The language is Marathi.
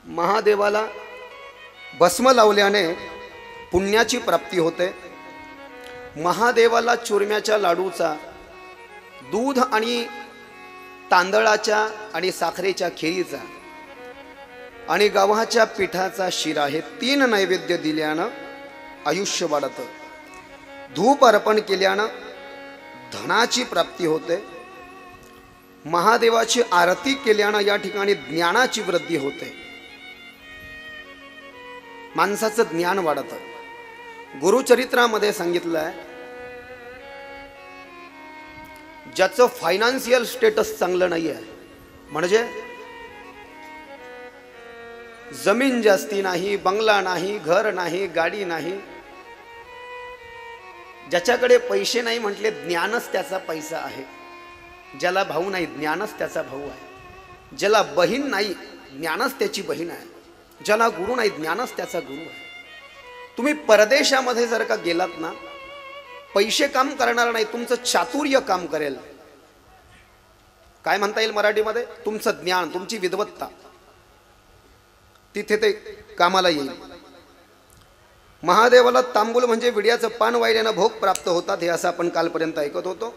महादेवाला भस्म लावल्याने पुण्याची प्राप्ती होते। महादेवाला चुरम्याच्या लाडूचा, दूध आणि तांदळाच्या आणि साखरेच्या खिरीचा आणि गव्हाच्या पिठाचा शिरा हे 3 नैवेद्य दिल्यानं आयुष्य वाढतं। धूप अर्पण केल्यानं धनाची प्राप्ती होते। महादेवाची आरती केल्यानं या ठिकाणी ज्ञानाची वृद्धी होते, माणसाचं ज्ञान वाढतं। गुरुचरित्रामध्ये सांगितलं आहे, ज्याचं फायनान्शियल स्टेटस चांगलं नाही आहे, म्हणजे जमीन जास्ती नाही, बंगला नाही, घर नाही, गाडी नाही, ज्याच्याकडे पैसे नाही म्हटले ज्ञानच त्याचा पैसा आहे। ज्याला भाऊ नाही ज्ञानच त्याचा भाऊ आहे। ज्याला बहीण नाही ज्ञानच त्याची बहीण आहे। ज्याला गुरु नाही ज्ञानच त्याचा गुरु आहे। तुम्ही परदेशामध्ये जर का गेलात ना, पैसे काम करणार नाही, तुमचं चातुर्य काम करेल। काय म्हणता येईल मराठीमध्ये? तुमचं ज्ञान, तुमची विद्वत्ता तिथे ते कामाला येईल। महादेवाला तांबूल म्हणजे विड्याचं पान वाहिल्यानं भोग प्राप्त होतात, हे असं आपण कालपर्यंत ऐकत होतो।